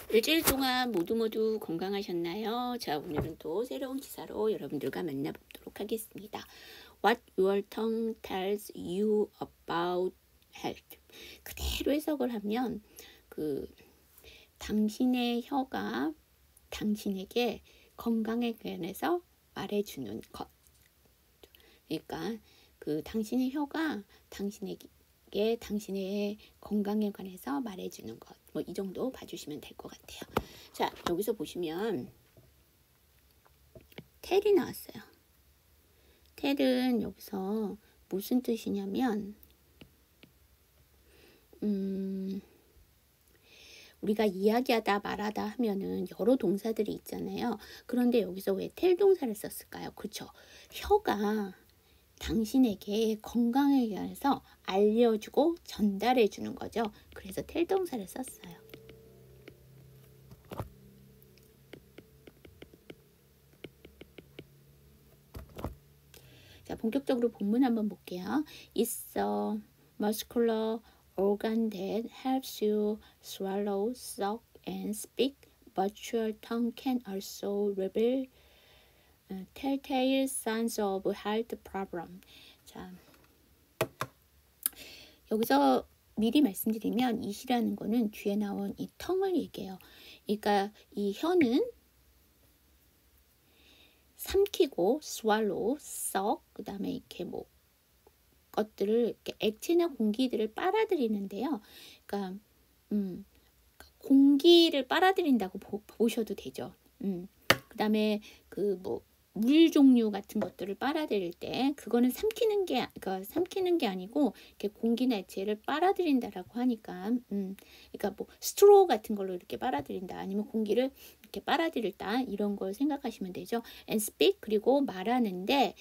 일주일 동안 모두 건강하셨나요? 자, 오늘은 또 새로운 기사로 여러분들과 만나보도록 하겠습니다. What your tongue tells you about health. 그대로 해석을 하면 당신의 혀가 당신에게 건강에 관해서 말해주는 것. 그러니까 당신의 혀가 당신에게 당신의 건강에 관해서 말해주는 것. 뭐 이 정도 봐주시면 될 것 같아요. 자, 여기서 보시면 텔이 나왔어요. 텔은 여기서 무슨 뜻이냐면 우리가 이야기하다 말하다 하면은 여러 동사들이 있잖아요. 그런데 여기서 왜 텔 동사를 썼을까요? 그렇죠. 혀가 당신에게 건강에 관해서 알려주고 전달해 주는 거죠. 그래서 텔 동사를 썼어요. 자, 본격적으로 본문 한번 볼게요. It's a muscular organ that helps you swallow, suck, and speak, but your tongue can also reveal telltale signs of health problem. 자, 여기서 미리 말씀드리면 이시라는 거는 뒤에 나온 이 tongue을 얘기해요. 그러니까 이 혀는 삼키고 swallow, suck, 그 다음에 이렇게 뭐 것들을 이렇게 액체나 공기들을 빨아들이는데요. 그러니까 공기를 빨아들인다고 보셔도 되죠. 그 다음에 물 종류 같은 것들을 빨아들일 때 그거는 삼키는 게 아니고 이렇게 공기나 액체를 빨아들인다라고 하니까 그러니까 뭐 스트로 같은 걸로 이렇게 빨아들인다 아니면 공기를 이렇게 빨아들일다 이런 걸 생각하시면 되죠. And speak 그리고 말하는데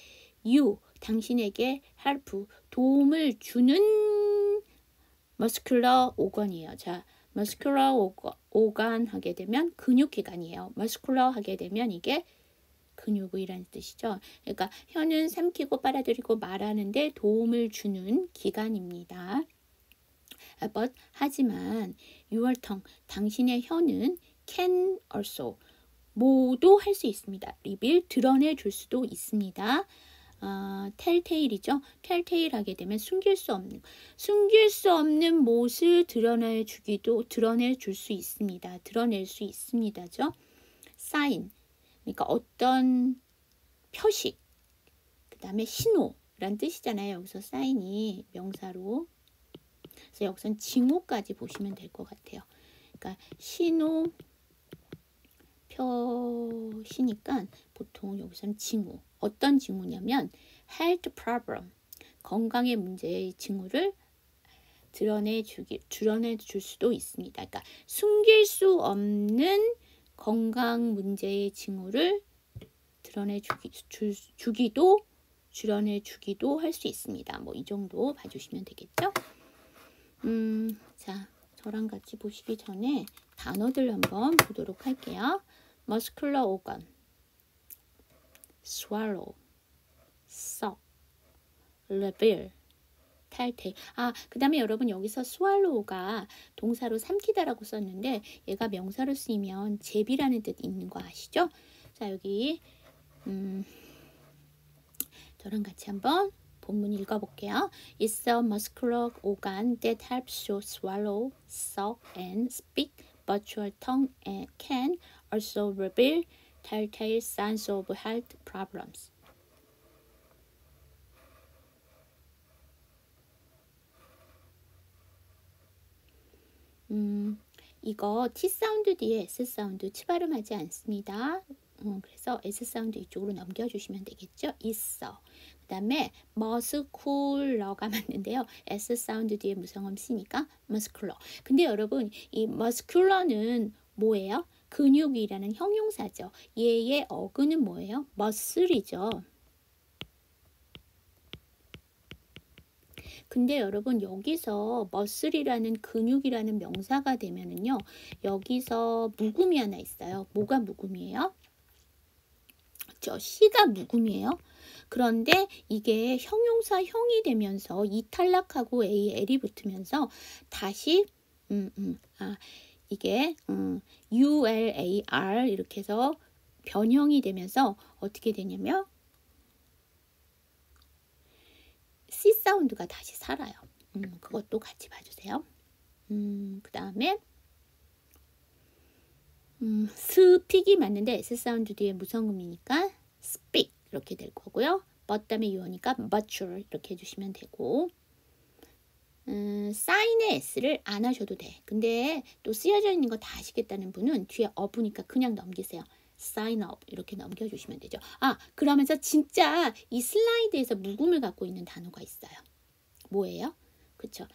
you 당신에게 help 도움을 주는 muscular organ이에요. 자, muscular organ 하게 되면 근육기관이에요. muscular 하게 되면 이게 근육이라는 뜻이죠. 그러니까 혀는 삼키고 빨아들이고 말하는데 도움을 주는 기관입니다. But 하지만 your tongue 당신의 혀는 can also 모두 할 수 있습니다. reveal 드러내 줄 수도 있습니다. telltale이죠. telltale 하게 되면 숨길 수 없는 못을 드러내 줄 수 있습니다. 드러낼 수 있습니다죠. sign 그러니까 어떤 표식, 그 다음에 신호란 뜻이잖아요. 여기서 사인이 명사로. 그래서 여기서는 징후까지 보시면 될 것 같아요. 그러니까 신호, 표시니까 보통 여기서는 징후. 어떤 징후냐면 health problem, 건강의 문제의 징후를 드러내 줄 수도 있습니다. 그러니까 숨길 수 없는 건강 문제의 징후를 드러내 주기도 할 수 있습니다. 뭐 이 정도 봐주시면 되겠죠? 자, 저랑 같이 보시기 전에 단어들 한번 보도록 할게요. muscular organ, swallow, suck, reveal, telltale. 그 다음에 여러분 여기서 swallow가 동사로 삼키다라고 썼는데 얘가 명사로 쓰이면 제비라는 뜻 있는 거 아시죠? 자, 여기 저랑 같이 한번 본문 읽어볼게요. It's a muscular organ that helps you swallow, suck, and speak, but your tongue can also reveal telltale signs of health problems. 이거 T 사운드 뒤에 S 사운드 치발음하지 않습니다. 그래서 S 사운드 이쪽으로 넘겨주시면 되겠죠. 있어. 그 다음에 muscular가 맞는데요. S 사운드 뒤에 무성음 C니까 muscular. 근데 여러분 이 muscular는 뭐예요? 근육이라는 형용사죠. 얘의 어근은 뭐예요? muscle이죠. 근데 여러분 여기서 muscle이라는 근육이라는 명사가 되면은요. 여기서 묵음이 하나 있어요. 뭐가 묵음이에요? 저 C가 묵음이에요. 그런데 이게 형용사형이 되면서 이 탈락하고 L이 붙으면서 다시 이게 ULAR 이렇게 해서 변형이 되면서 어떻게 되냐면 C 사운드가 다시 살아요. 그것도 같이 봐주세요. 그 다음에 스픽이 맞는데 S 사운드 뒤에 무성음이니까 speak 이렇게 될 거고요. but 다음에 U니까 mature 이렇게 해주시면 되고 사인의 S를 안 하셔도 돼. 근데 또 쓰여져 있는 거 다 아시겠다는 분은 뒤에 up니까 그냥 넘기세요. sign up 이렇게 넘겨주시면 되죠. 그러면서 진짜 이 슬라이드에서 묵음을 갖고 있는 단어가 있어요. 뭐예요? 그쵸?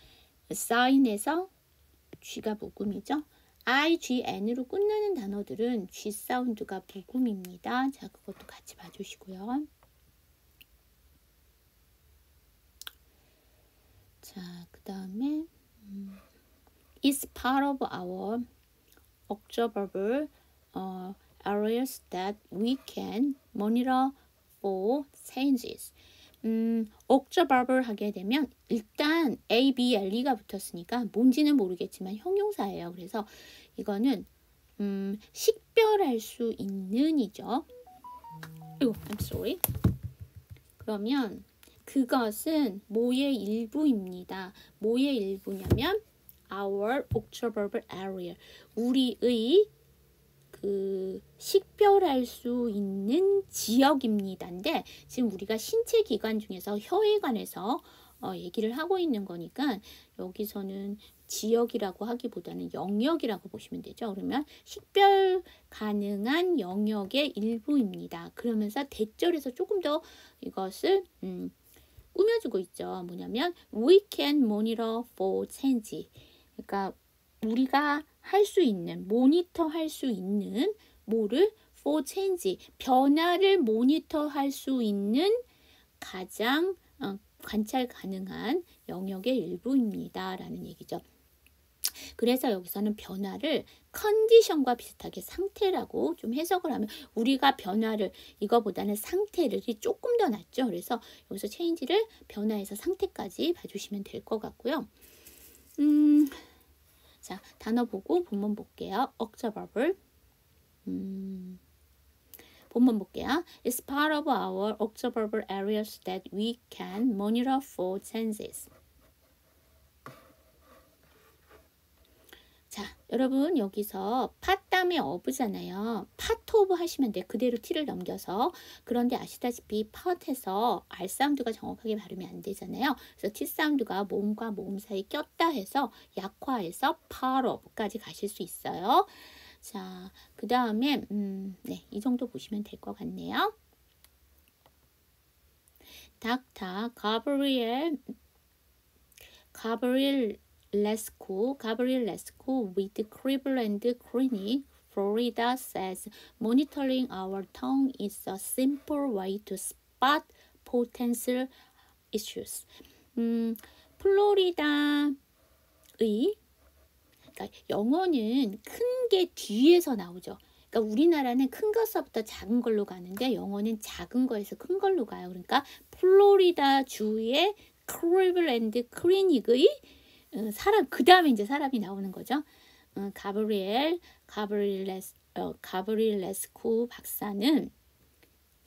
sign에서 G가 묵음이죠. IGN으로 끝나는 단어들은 G 사운드가 묵음입니다. 자, 그것도 같이 봐주시고요. 자, 그 다음에 It's part of our observable areas that we can monitor for changes. observable 하게 되면 일단 A, B, L, E가 붙었으니까 뭔지는 모르겠지만 형용사예요. 그래서 이거는 식별할 수 있는 이죠. I'm sorry. 그러면 그것은 뭐의 일부입니다. 뭐의 일부냐면 our observable area. 우리의 그 식별할 수 있는 지역입니다인데 지금 우리가 신체 기관 중에서 혀에 관해서 얘기를 하고 있는 거니까 여기서는 지역이라고 하기보다는 영역이라고 보시면 되죠. 그러면 식별 가능한 영역의 일부입니다. 그러면서 대절에서 조금 더 이것을 꾸며주고 있죠. 뭐냐면 we can monitor for change. 그러니까 우리가 할 수 있는, 모니터 할 수 있는 뭐를 for change, 변화를 모니터 할 수 있는 가장 관찰 가능한 영역의 일부입니다. 라는 얘기죠. 그래서 여기서는 변화를 컨디션과 비슷하게 상태라고 좀 해석을 하면 우리가 변화를 이거보다는 상태를 조금 더 낫죠. 그래서 여기서 change를 변화에서 상태까지 봐주시면 될 것 같고요. 자, 단어 보고 본문 볼게요. observable. 본문 볼게요. It's part of our observable areas that we can monitor for changes. 자, 여러분 여기서 part 다음에 of잖아요. part of 하시면 돼. 그대로 t를 넘겨서. 그런데 아시다시피 part에서 R 사운드가 정확하게 발음이 안 되잖아요. 그래서 T 사운드가 모음과 모음 사이 꼈다 해서 약화해서 part of까지 가실 수 있어요. 자, 그 다음에 네, 이 정도 보시면 될 것 같네요. Dr. Gabriel Lesko with Cleveland Clinic, Florida says monitoring our tongue is a simple way to spot potential issues. 플로리다의 그러니까 영어는 큰 게 뒤에서 나오죠. 그러니까 우리나라는 큰 것서부터 작은 걸로 가는데 영어는 작은 거에서 큰 걸로 가요. 그러니까 플로리다 주의 클리블랜드 클리닉의 사람 그 다음에 이제 사람이 나오는 거죠. 가브리엘 레스코 박사는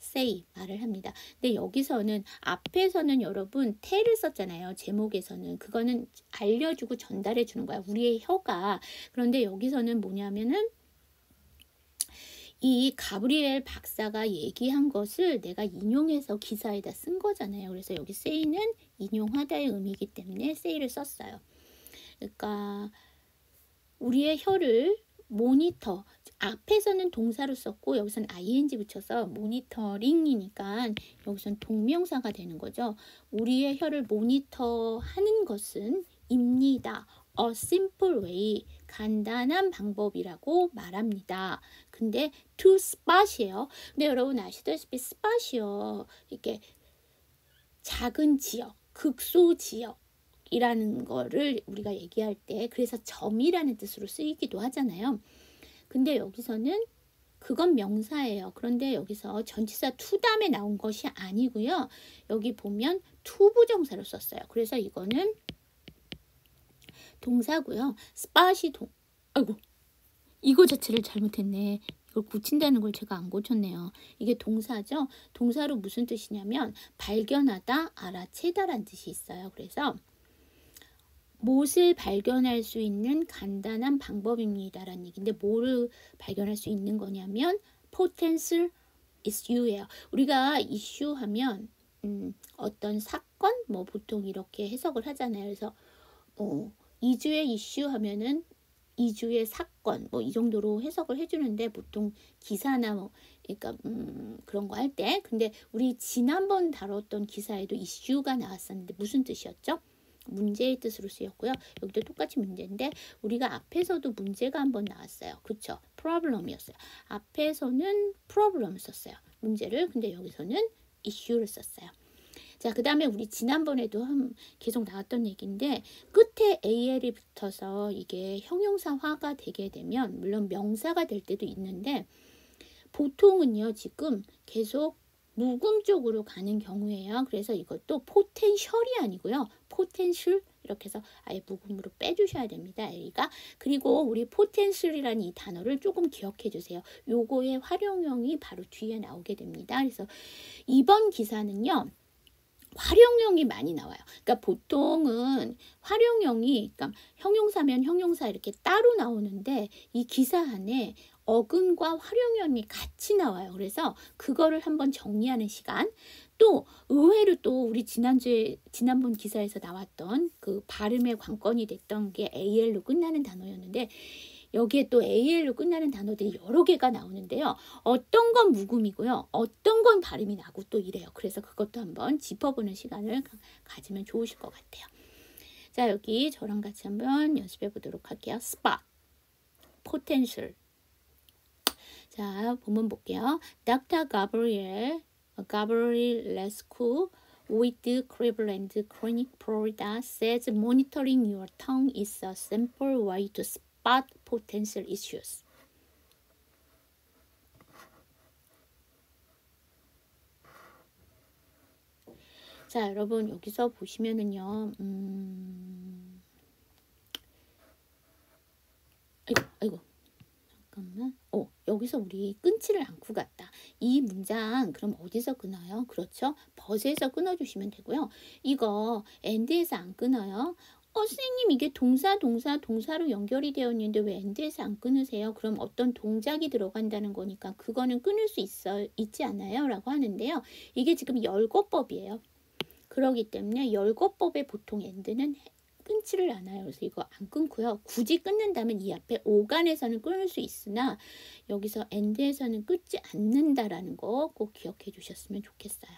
say 말을 합니다. 근데 여기서는 앞에서는 여러분 tell을 썼잖아요. 제목에서는 그거는 알려주고 전달해 주는 거야. 우리의 혀가. 그런데 여기서는 뭐냐면은 이 가브리엘 박사가 얘기한 것을 내가 인용해서 기사에다 쓴 거잖아요. 그래서 여기 say는 인용하다의 의미이기 때문에 say를 썼어요. 그러니까 우리의 혀를 모니터 앞에서는 동사로 썼고 여기서는 ing 붙여서 모니터링이니까 여기서는 동명사가 되는 거죠. 우리의 혀를 모니터하는 것은 입니다. A simple way 간단한 방법이라고 말합니다. 근데 to spot이에요. 근데 여러분 아시다시피 spot이요. 이렇게 작은 지역, 극소 지역 이라는 거를 우리가 얘기할 때 그래서 점이라는 뜻으로 쓰이기도 하잖아요. 근데 여기서는 그건 명사예요. 그런데 여기서 전치사 to 다음에 나온 것이 아니고요. 여기 보면 to 부정사로 썼어요. 그래서 이거는 동사고요. spot이 이거 자체를 잘못했네. 이걸 고친다는 걸 제가 안 고쳤네요. 이게 동사죠. 동사로 무슨 뜻이냐면 발견하다, 알아채다란 뜻이 있어요. 그래서 무엇을 발견할 수 있는 간단한 방법입니다라는 얘기인데 뭐를 발견할 수 있는 거냐면 potential issue예요. 우리가 issue 하면 어떤 사건 뭐 보통 이렇게 해석을 하잖아요. 그래서 이주의 이슈 하면은 이주의 사건 뭐 이 정도로 해석을 해주는데 보통 기사나 뭐 그러니까 그런 거 할 때 근데 우리 지난번 다뤘던 기사에도 이슈가 나왔었는데 무슨 뜻이었죠? 문제의 뜻으로 쓰였고요. 여기도 똑같이 문제인데 우리가 앞에서도 문제가 한번 나왔어요. 그쵸? problem이었어요. 앞에서는 problem을 썼어요. 문제를. 근데 여기서는 issue를 썼어요. 자, 그 다음에 우리 지난번에도 계속 나왔던 얘기인데 끝에 AL이 붙어서 이게 형용사화가 되게 되면 물론 명사가 될 때도 있는데 보통은요 지금 계속 묵음 쪽으로 가는 경우에요. 그래서 이것도 포텐셜이 아니고요. 포텐셜 이렇게 해서 아예 묵음으로 빼주셔야 됩니다. A가. 그리고 우리 포텐셜이라는 이 단어를 조금 기억해 주세요. 요거의 활용형이 바로 뒤에 나오게 됩니다. 그래서 이번 기사는요. 활용형이 많이 나와요. 그러니까 보통은 활용형이 그러니까 형용사면 형용사 이렇게 따로 나오는데 이 기사 안에 어근과 활용형이 같이 나와요. 그래서 그거를 한번 정리하는 시간. 또 의외로 또 우리 지난번 기사에서 나왔던 그 발음의 관건이 됐던 게 AL로 끝나는 단어였는데 여기에 또 AL로 끝나는 단어들이 여러 개가 나오는데요. 어떤 건 묵음이고요. 어떤 건 발음이 나고 또 이래요. 그래서 그것도 한번 짚어보는 시간을 가지면 좋으실 것 같아요. 자, 여기 저랑 같이 한번 연습해 보도록 할게요. spot, potential. 자, 본문 볼게요. Dr. Gabriel Lescu with Cleveland Clinic Florida says monitoring your tongue is a simple way to spot potential issues. 자, 여러분 여기서 보시면은요. 아이고. 잠깐만. 여기서 우리 끊지를 않고 갔다. 이 문장 그럼 어디서 끊어요? 그렇죠? 버스에서 끊어주시면 되고요. 이거 and에서 안 끊어요. 선생님 이게 동사로 연결이 되어 있는데 왜 and에서 안 끊으세요? 그럼 어떤 동작이 들어간다는 거니까 그거는 끊을 수 있지 않아요? 라고 하는데요. 이게 지금 열거법이에요. 그렇기 때문에 열거법에 보통 and는 끊지를 않아요. 그래서 이거 안 끊고요. 굳이 끊는다면 이 앞에 오간에서는 끊을 수 있으나 여기서 and에서는 끊지 않는다라는 거 꼭 기억해 주셨으면 좋겠어요.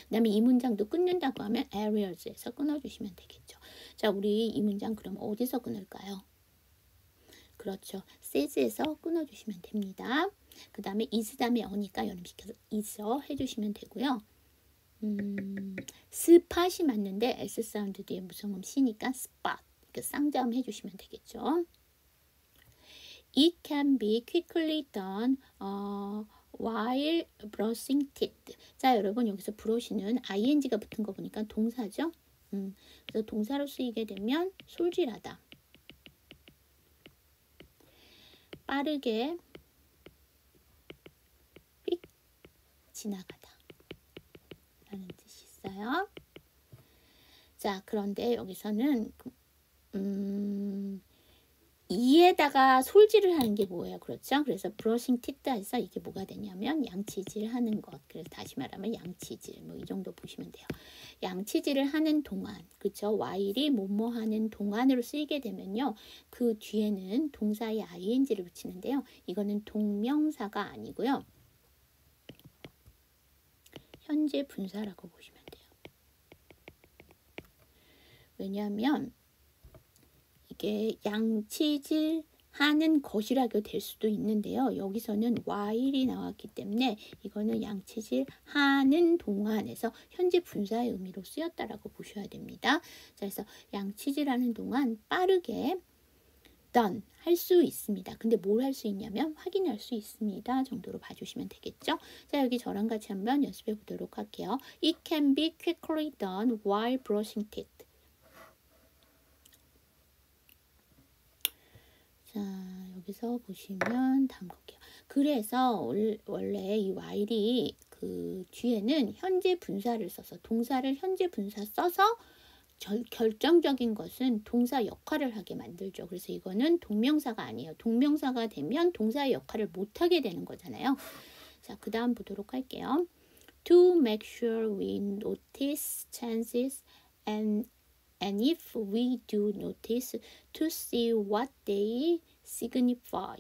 그 다음에 이 문장도 끊는다고 하면 areas에서 끊어주시면 되겠죠. 자, 우리 이 문장 그럼 어디서 끊을까요? 그렇죠. says에서 끊어주시면 됩니다. 그 다음에 is 다음에 어니까 연음시켜서 is 해주시면 되고요. 스팟이 맞는데 S 사운드 뒤에 무성음 C니까 spot 이렇게 쌍자음 해주시면 되겠죠. It can be quickly done while brushing teeth. 자, 여러분 여기서 brush는 ing가 붙은 거 보니까 동사죠. 그래서 동사로 쓰이게 되면 솔질하다, 빠르게 휙 지나가다 라는 뜻이 있어요. 자, 그런데 여기서는 이에다가 솔질을 하는 게 뭐예요? 그렇죠? 그래서 브러싱 티트에서 이게 뭐가 되냐면 양치질 하는 것. 그래서 다시 말하면 양치질 뭐 이 정도 보시면 돼요. 양치질을 하는 동안, 그렇죠? while이 뭐뭐 하는 동안으로 쓰이게 되면요. 그 뒤에는 동사의 ing를 붙이는데요. 이거는 동명사가 아니고요. 현재 분사라고 보시면 돼요. 왜냐하면 이게 양치질 하는 것이라고 될 수도 있는데요. 여기서는 while이 나왔기 때문에 이거는 양치질 하는 동안에서 현재 분사의 의미로 쓰였다라고 보셔야 됩니다. 자, 그래서 양치질하는 동안 빠르게 done 할 수 있습니다. 근데 뭘 할 수 있냐면 확인할 수 있습니다. 정도로 봐주시면 되겠죠. 자, 여기 저랑 같이 한번 연습해 보도록 할게요. It can be quickly done while brushing teeth. 자, 여기서 보시면 다음 볼게요. 그래서 원래 이 while이 그 뒤에는 현재 분사를 써서 동사를 현재 분사 써서 결정적인 것은 동사 역할을 하게 만들죠. 그래서 이거는 동명사가 아니에요. 동명사가 되면 동사의 역할을 못하게 되는 거잖아요. 자, 그 다음 보도록 할게요. To make sure we notice changes and if we do notice, to see what they signify.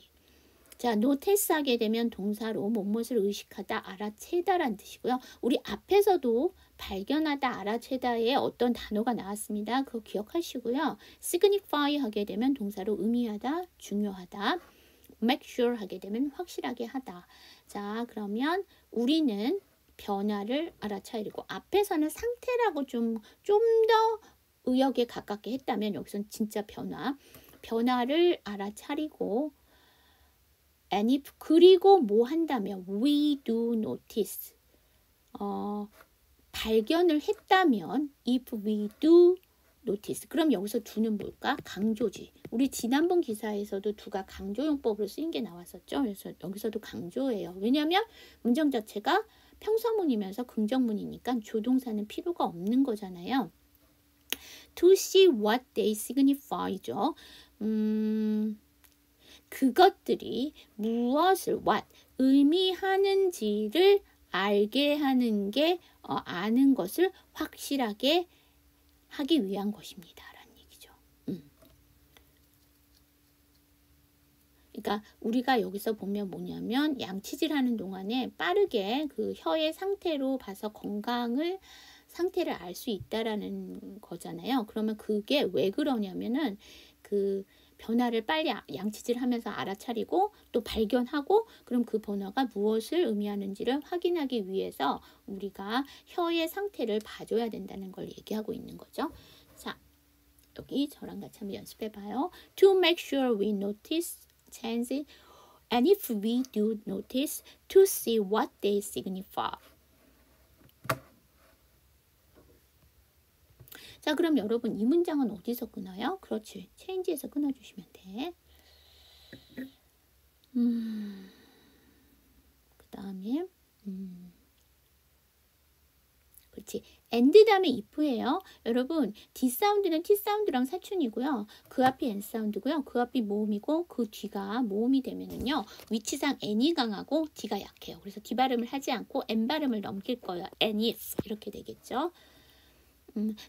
자, notice 하게 되면 동사로 무엇을 의식하다, 알아채다라는 뜻이고요. 우리 앞에서도 발견하다, 알아채다에 어떤 단어가 나왔습니다. 그거 기억하시고요. signify 하게 되면 동사로 의미하다, 중요하다. make sure 하게 되면 확실하게 하다. 자, 그러면 우리는 변화를 알아차리고 앞에서는 상태라고 좀 더 의역에 가깝게 했다면 여기서는 진짜 변화를 알아차리고 and if 그리고 뭐 한다면 we do notice 발견을 했다면 if we do notice 그럼 여기서 do는 뭘까? 강조지. 우리 지난번 기사에서도 do가 강조용법으로 쓰인 게 나왔었죠. 그래서 여기서도 강조예요. 왜냐하면 문장 자체가 평서문이면서 긍정문이니까 조동사는 필요가 없는 거잖아요. To see what they signify죠. 그것들이 무엇을 what 의미하는지를 알게 하는 게 아는 것을 확실하게 하기 위한 것입니다. 라는 얘기죠. 그러니까 우리가 여기서 보면 뭐냐면 양치질하는 동안에 빠르게 그 혀의 상태로 봐서 상태를 알 수 있다라는 거잖아요. 그러면 그게 왜 그러냐면은 그 변화를 빨리 양치질 하면서 알아차리고 또 발견하고 그럼 그 변화가 무엇을 의미하는지를 확인하기 위해서 우리가 혀의 상태를 봐줘야 된다는 걸 얘기하고 있는 거죠. 자, 여기 저랑 같이 한번 연습해 봐요. To make sure we notice changes and if we do notice to see what they signify. 자, 그럼 여러분 이 문장은 어디서 끊어요? 그렇지. change에서 끊어주시면 돼. 그 다음에 그렇지. and 다음에 if예요. 여러분 D 사운드는 T 사운드랑 사춘이고요. 그 앞이 N 사운드고요. 그 앞이 모음이고 그 뒤가 모음이 되면은요. 위치상 N이 강하고 D가 약해요. 그래서 D 발음을 하지 않고 N 발음을 넘길 거예요. and if 이렇게 되겠죠.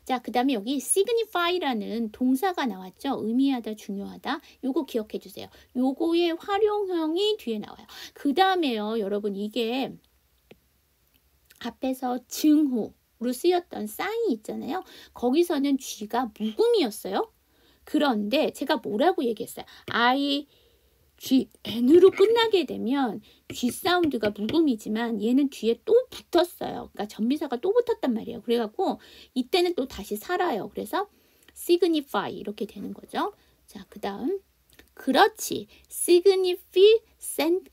자, 그 다음에 여기 signify라는 동사가 나왔죠. 의미하다, 중요하다. 요거 기억해 주세요. 요거의 활용형이 뒤에 나와요. 그 다음에요. 여러분 이게 앞에서 증후로 쓰였던 쌍이 있잖아요. 거기서는 쥐가 묵음이었어요. 그런데 제가 뭐라고 얘기했어요? G, N으로 끝나게 되면 G 사운드가 묵음이지만 얘는 뒤에 또 붙었어요. 그러니까 전미사가 또 붙었단 말이에요. 그래갖고 이때는 또 다시 살아요. 그래서 signify 이렇게 되는 거죠. 자, 그 다음 그렇지. significant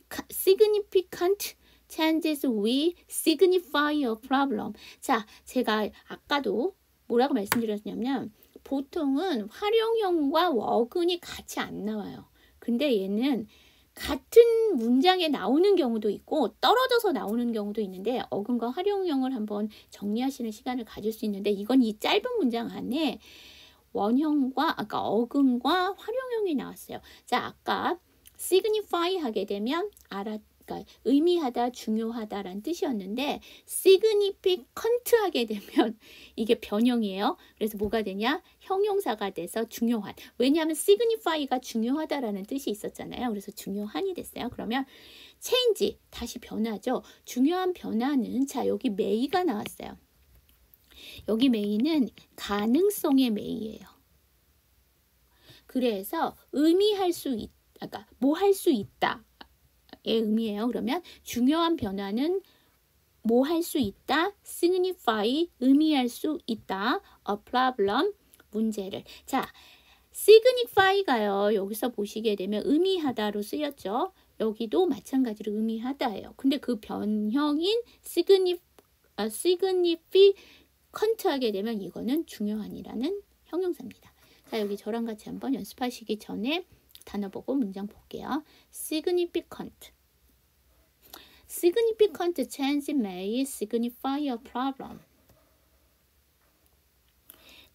changes we signify a problem. 자, 제가 아까도 뭐라고 말씀드렸냐면 보통은 활용형과 어근이 같이 안 나와요. 근데 얘는 같은 문장에 나오는 경우도 있고 떨어져서 나오는 경우도 있는데 어근과 활용형을 한번 정리하시는 시간을 가질 수 있는데 이건 이 짧은 문장 안에 원형과 아까 어근과 활용형이 나왔어요. 자, 아까 signify 하게 되면 그러니까 의미하다, 중요하다라는 뜻이었는데 significant 하게 되면 이게 변형이에요. 그래서 뭐가 되냐? 형용사가 돼서 중요한. 왜냐하면 signify가 중요하다라는 뜻이 있었잖아요. 그래서 중요한이 됐어요. 그러면 change, 다시 변화죠. 중요한 변화는 자, 여기 may가 나왔어요. 여기 may는 가능성의 may예요. 그래서 의미할 수 있다. 그러니까 뭐 할 수 있다. 의 의미예요. 그러면 중요한 변화는 뭐 할 수 있다, signify 의미할 수 있다, a problem 문제를. 자, signify가요. 여기서 보시게 되면 의미하다로 쓰였죠. 여기도 마찬가지로 의미하다예요. 근데 그 변형인 significant 하게 되면 이거는 중요한이라는 형용사입니다. 자, 여기 저랑 같이 한번 연습하시기 전에 단어 보고 문장 볼게요. significant. significant change may signify a problem.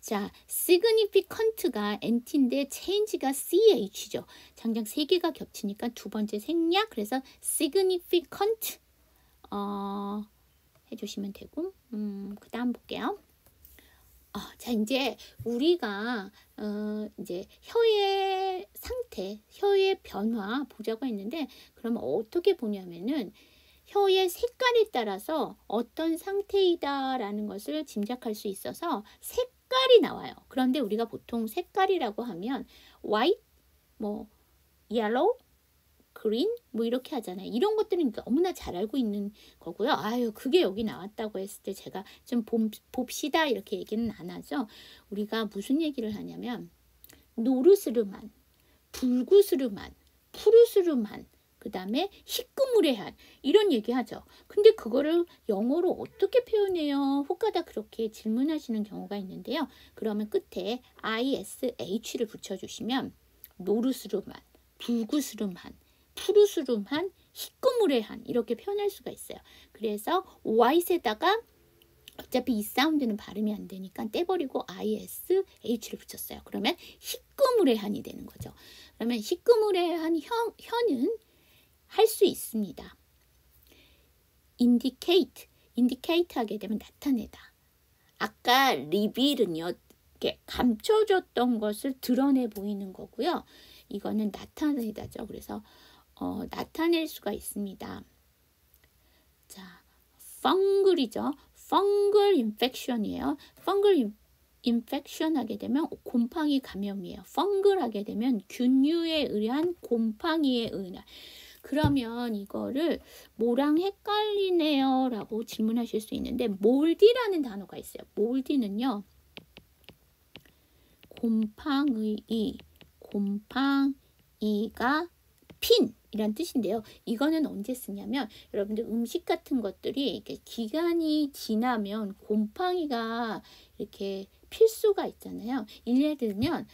자, significant가 NT인데 change가 CH죠. 장장 3개가 겹치니까 두 번째 생략. 그래서 significant 해주시면 되고 그 다음 볼게요. 자, 이제 우리가 이제 혀의 상태, 혀의 변화 보자고 했는데, 그러면 어떻게 보냐면은 혀의 색깔에 따라서 어떤 상태이다라는 것을 짐작할 수 있어서 색깔이 나와요. 그런데 우리가 보통 색깔이라고 하면 white, 뭐 yellow, 그린 뭐 이렇게 하잖아요. 이런 것들은 너무나 잘 알고 있는 거고요. 아유, 그게 여기 나왔다고 했을 때 제가 좀 봅시다 이렇게 얘기는 안 하죠. 우리가 무슨 얘기를 하냐면 노르스름한, 붉으스름한, 푸르스름한, 그 다음에 희끄무레한 이런 얘기 하죠. 근데 그거를 영어로 어떻게 표현해요? 혹가다 그렇게 질문하시는 경우가 있는데요. 그러면 끝에 ISH를 붙여주시면 노르스름한, 붉으스름한, 푸르스름한, 희끄무레한 이렇게 표현할 수가 있어요. 그래서 white에다가 어차피 이 사운드는 발음이 안 되니까 떼버리고 ISH를 붙였어요. 그러면 희끄무레한이 되는 거죠. 그러면 희끄무레한 혀는 할 수 있습니다. indicate 하게 되면 나타내다. 아까 reveal은요, 이렇게 감춰졌던 것을 드러내 보이는 거고요. 이거는 나타내다죠. 그래서 나타낼 수가 있습니다. 자, fungal이죠. fungal infection이에요. fungal infection 하게 되면 곰팡이 감염이에요. fungal 하게 되면 균류에 의한 곰팡이에 의한. 그러면 이거를 뭐랑 헷갈리네요 라고 질문하실 수 있는데, 몰디라는 단어가 있어요. 몰디는요, 곰팡이가 핀 이란 뜻인데요. 이거는 언제 쓰냐면 여러분들 음식 같은 것들이 이렇게 기간이 지나면 곰팡이가 이렇게 필 수가 있잖아요. 예를 들면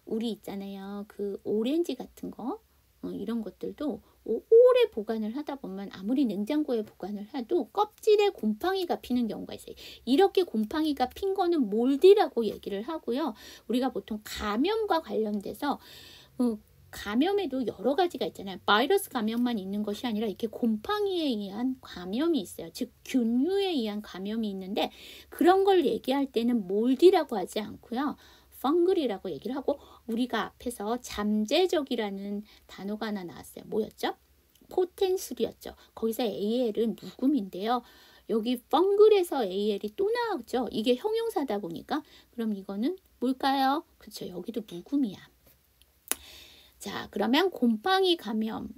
우리 있잖아요. 그 오렌지 같은 거 이런 것들도 오래 보관을 하다 보면 아무리 냉장고에 보관을 해도 껍질에 곰팡이가 피는 경우가 있어요. 이렇게 곰팡이가 핀 거는 몰디라고 얘기를 하고요. 우리가 보통 감염과 관련돼서 감염에도 여러 가지가 있잖아요. 바이러스 감염만 있는 것이 아니라 이렇게 곰팡이에 의한 감염이 있어요. 즉 균류에 의한 감염이 있는데, 그런 걸 얘기할 때는 몰디라고 하지 않고요. 펑글이라고 얘기를 하고, 우리가 앞에서 잠재적이라는 단어가 하나 나왔어요. 뭐였죠? 포텐셜이었죠. 거기서 AL은 묵음인데요. 여기 펑글에서 AL이 또 나오죠. 이게 형용사다 보니까 그럼 이거는 뭘까요? 그렇죠. 여기도 묵음이야. 자, 그러면 곰팡이 감염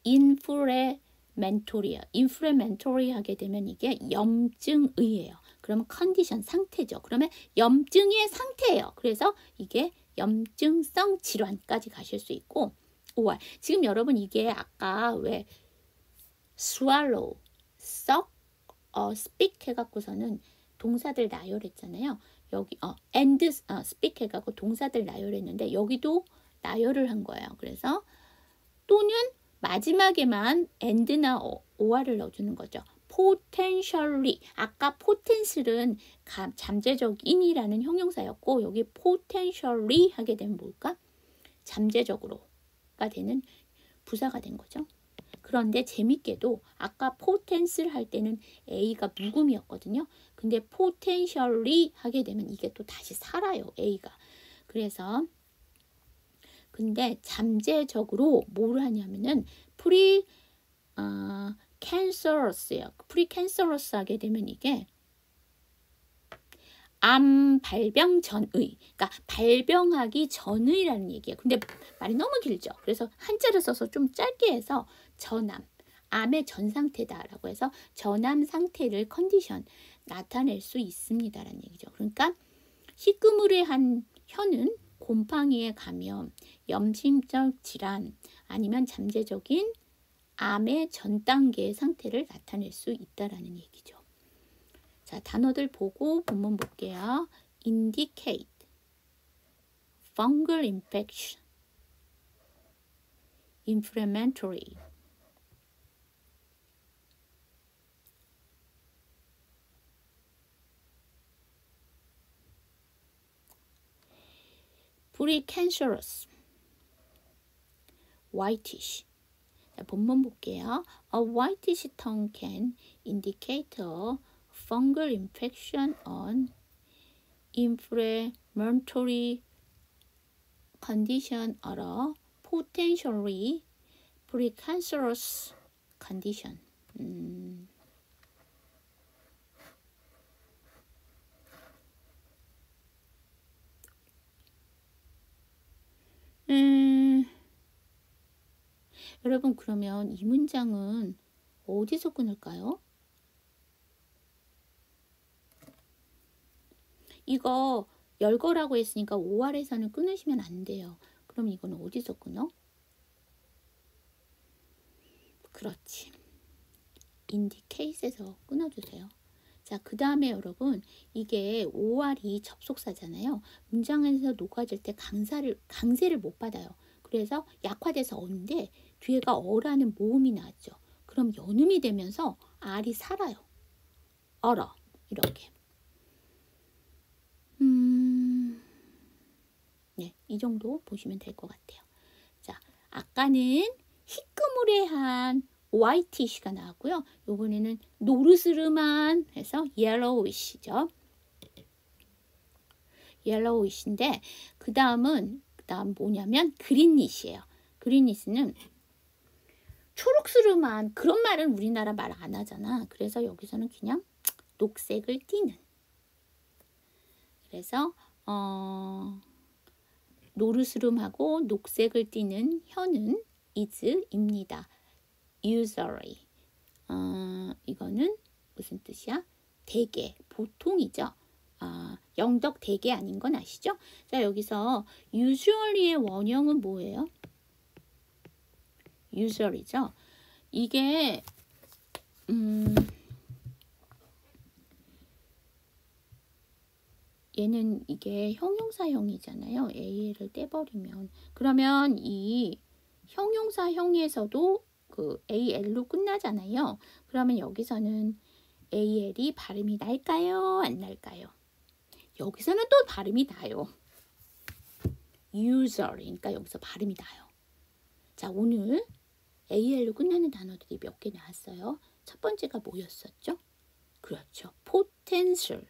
inflammatory 하게 되면 이게 염증의예요. 그러면 컨디션 상태죠. 그러면 염증의 상태예요. 그래서 이게 염증성 질환까지 가실 수 있고, 5월 지금 여러분 이게 아까 왜 swallow, suck, speak 해갖고서는 동사들 나열했잖아요. 여기 and speak 해갖고 동사들 나열했는데 여기도 나열을 한 거예요. 그래서 또는 마지막에만 and나 or를 넣어주는 거죠. potentially, 아까 potential은 잠재적인이라는 형용사였고, 여기 potentially 하게 되면 뭘까? 잠재적으로가 되는 부사가 된 거죠. 그런데 재밌게도 아까 potential 할 때는 A가 묵음이었거든요. 근데 potentially 하게 되면 이게 또 다시 살아요, A가. 그래서 근데 잠재적으로 뭘 하냐면은 cancerous예요. precancerous 하게 되면 이게 암 발병 전의, 그러니까 발병하기 전의라는 얘기예요. 근데 말이 너무 길죠. 그래서 한자를 써서 좀 짧게 해서 전암, 암의 전 상태다라고 해서 전암 상태를 컨디션 나타낼 수 있습니다라는 얘기죠. 그러니까 희끄무레한 혀는 곰팡이의 감염, 염증적 질환, 아니면 잠재적인 암의 전 단계의 상태를 나타낼 수 있다라는 얘기죠. 자, 단어들 보고 본문 볼게요. indicate, fungal infection, inflammatory, precancerous, whitish. 자, 본문 볼게요. A whitish tongue can indicate a fungal infection on inflammatory condition or a potentially precancerous condition. 여러분 그러면 이 문장은 어디서 끊을까요? 이거 열거라고 했으니까 5알에서는 끊으시면 안 돼요. 그럼 이건 어디서 끊어? 그렇지. indicate에서 끊어주세요. 자, 그 다음에 여러분 이게 5알이 접속사잖아요. 문장에서 녹아질 때 강세를 못 받아요. 그래서 약화돼서 어인데 뒤에가 어라는 모음이 나왔죠. 그럼 연음이 되면서 알이 살아요. 어러 이렇게. 네, 이 정도 보시면 될 것 같아요. 자, 아까는 희끄무레한 whitish가 나왔고요. 이번에는 노르스름한 해서 yellowish죠. yellowish인데 그 다음 뭐냐면 그린리시예요. 그린리시는 초록스름한 그런 말은 우리나라 말 안 하잖아. 그래서 여기서는 그냥 녹색을 띠는. 그래서 노르스름하고 녹색을 띠는 현은 is입니다. usually. 이거는 무슨 뜻이야? 대개, 보통이죠. 영덕 대개 아닌 건 아시죠? 자, 여기서 usually의 원형은 뭐예요? usually죠. 이게 얘는 이게 형용사형이잖아요. AL을 떼버리면. 그러면 이 형용사형에서도 그 AL로 끝나잖아요. 그러면 여기서는 AL이 발음이 날까요? 안 날까요? 여기서는 또 발음이 나요. usually. 그러니까 여기서 발음이 나요. 자, 오늘 AL로 끝나는 단어들이 몇 개 나왔어요. 첫 번째가 뭐였었죠? 그렇죠. potential.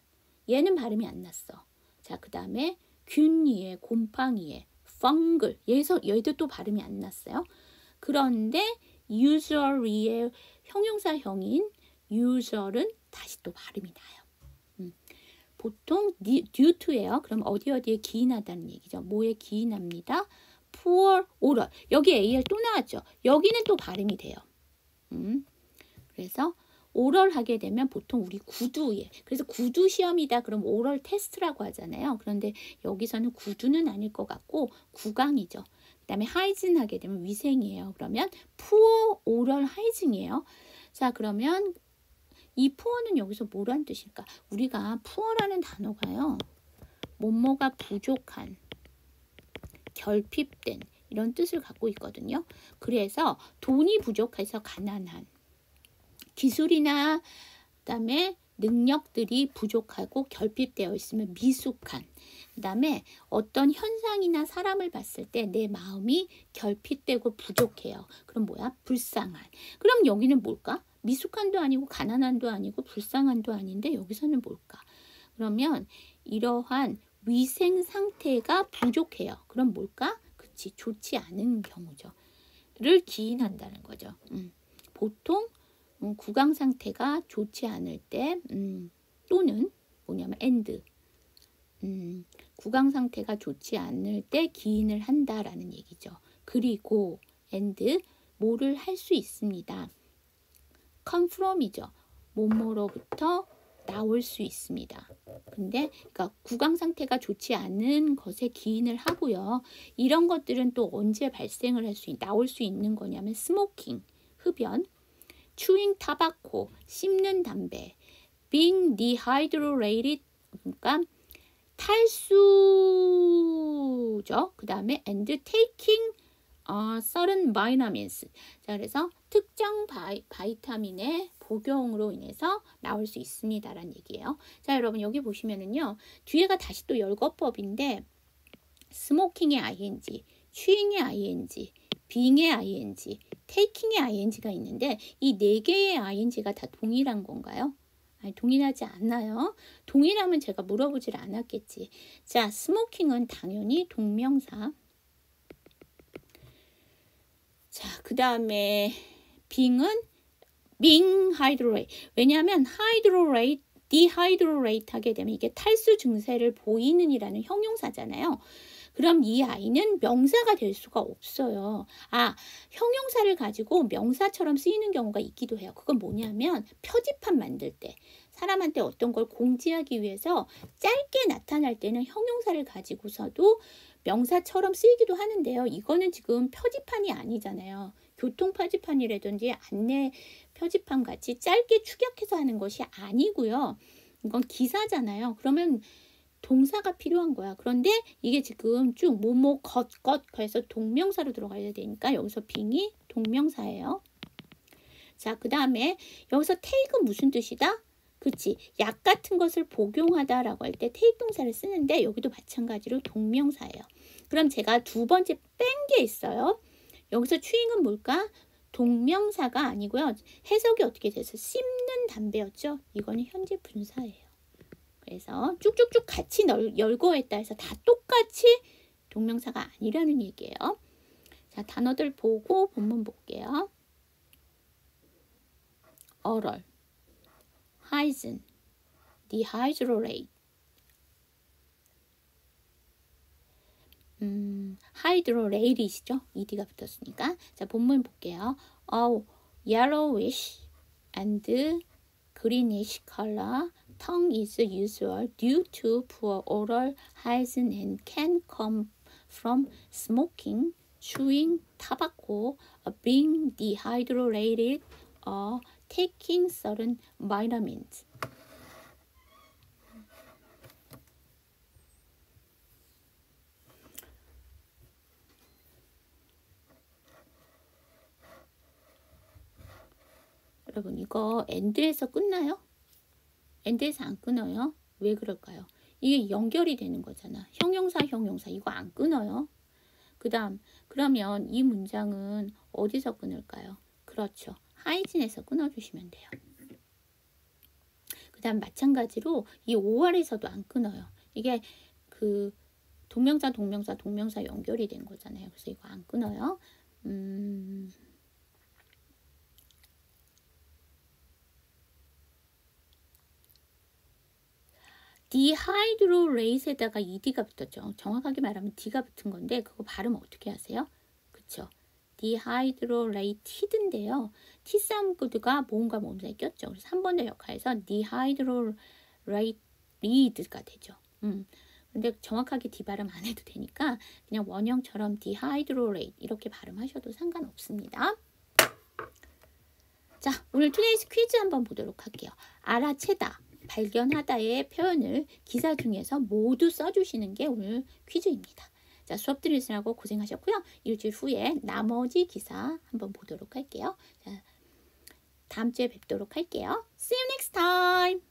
얘는 발음이 안 났어. 자, 그 다음에 균이에, 곰팡이에, fungal. 얘도 또 발음이 안 났어요. 그런데 usually의 형용사형인 usual은 다시 또 발음이 나요. 보통 due to예요. 그럼 어디에 기인하다는 얘기죠. 뭐에 기인합니다? poor, oral. 여기 AL 또 나왔죠. 여기는 또 발음이 돼요. 그래서 오럴 하게 되면 보통 우리 구두에, 그래서 구두 시험이다 그럼 오럴 테스트라고 하잖아요. 그런데 여기서는 구두는 아닐 것 같고 구강이죠. 그 다음에 하이진 하게 되면 위생이에요. 그러면 푸어 오럴 하이징이에요. 자, 그러면 이 푸어는 여기서 뭐란 뜻일까? 우리가 푸어라는 단어가요. 뭐뭐가 부족한, 결핍된 이런 뜻을 갖고 있거든요. 그래서 돈이 부족해서 가난한, 기술이나 그다음에 능력들이 부족하고 결핍되어 있으면 미숙한, 그다음에 어떤 현상이나 사람을 봤을 때 내 마음이 결핍되고 부족해요. 그럼 뭐야? 불쌍한. 그럼 여기는 뭘까? 미숙한도 아니고 가난한도 아니고 불쌍한도 아닌데 여기서는 뭘까? 그러면 이러한 위생 상태가 부족해요. 그럼 뭘까? 그치, 좋지 않은 경우죠. 를 기인한다는 거죠. 보통 구강 상태가 좋지 않을 때 또는 뭐냐면 and 구강 상태가 좋지 않을 때 기인을 한다라는 얘기죠. 그리고 and 뭐를 할 수 있습니다. come from이죠. 뭐뭐로부터 나올 수 있습니다. 근데 그러니까 구강 상태가 좋지 않은 것에 기인을 하고요. 이런 것들은 또 언제 발생을 나올 수 있는 거냐면 스모킹, 흡연, chewing tobacco, 씹는 담배, being dehydrated, 그러니까 탈수죠. 그 다음에 and taking certain vitamins. 자, 그래서 특정 바이타민의 복용으로 인해서 나올 수 있습니다라는 얘기예요. 자, 여러분 여기 보시면은요. 뒤에가 다시 또 열거법인데 스모킹의 ing, 취잉의 ing, being의 ing, taking의 ing가 있는데 이 네 개의 ing가 다 동일한 건가요? 아니, 동일하지 않나요? 동일하면 제가 물어보질 않았겠지. 자, 스모킹은 당연히 동명사. 자, 그 다음에 being은 being hydrate. 왜냐하면 hydrate, dehydrate 하게 되면 이게 탈수 증세를 보이는 이라는 형용사잖아요. 그럼 이 아이는 명사가 될 수가 없어요. 형용사를 가지고 명사처럼 쓰이는 경우가 있기도 해요. 그건 뭐냐면 표지판 만들 때 사람한테 어떤 걸 공지하기 위해서 짧게 나타날 때는 형용사를 가지고서도 명사처럼 쓰이기도 하는데요. 이거는 지금 표지판이 아니잖아요. 교통 표지판이라든지 안내 표지판 같이 짧게 축약해서 하는 것이 아니고요. 이건 기사잖아요. 그러면 동사가 필요한 거야. 그런데 이게 지금 쭉 뭐뭐 것 해서 동명사로 들어가야 되니까 여기서 being이 동명사예요. 자, 그 다음에 여기서 take은 무슨 뜻이다? 그치, 약 같은 것을 복용하다라고 할 때 take 동사를 쓰는데 여기도 마찬가지로 동명사예요. 그럼 제가 두 번째 뺀 게 있어요. 여기서 chewing은 뭘까? 동명사가 아니고요. 해석이 어떻게 돼서 씹는 담배였죠? 이거는 현재 분사예요. 그래서 쭉쭉쭉 같이 열거했다 해서 다 똑같이 동명사가 아니라는 얘기예요. 자, 단어들 보고 본문 볼게요. oral, hygiene, dehydrate, hydrate이시죠? ed가 붙었으니까. 자, 본문 볼게요. yellowish and greenish color tongue is usual due to poor oral hygiene and can come from smoking, chewing tobacco, being dehydrated, or taking certain vitamins. 여러분 이거 end에서 끝나요? end에서 안 끊어요? 왜 그럴까요? 이게 연결이 되는 거잖아. 형용사 이거 안 끊어요. 그 다음 그러면 이 문장은 어디서 끊을까요? 그렇죠. 하이진에서 끊어주시면 돼요. 그 다음 마찬가지로 이 5월에서도 안 끊어요. 이게 그 동명사 연결이 된 거잖아요. 그래서 이거 안 끊어요. dehydrate에다가 ed가 붙었죠. 정확하게 말하면 d가 붙은 건데 그거 발음 어떻게 하세요? 그쵸? dehydrated인데요. t 사운드가 모음과 모음사에 꼈죠. 그래서 3번의 역할에서 dehydrated가 되죠. 근데 정확하게 d 발음 안 해도 되니까 그냥 원형처럼 dehydrate 이렇게 발음하셔도 상관없습니다. 자, 오늘 투데이스 퀴즈 한번 보도록 할게요. 알아채다, 발견하다의 표현을 기사 중에서 모두 써주시는 게 오늘 퀴즈입니다. 자, 수업 들으시라고 고생하셨고요. 일주일 후에 나머지 기사 한번 보도록 할게요. 자, 다음 주에 뵙도록 할게요. See you next time!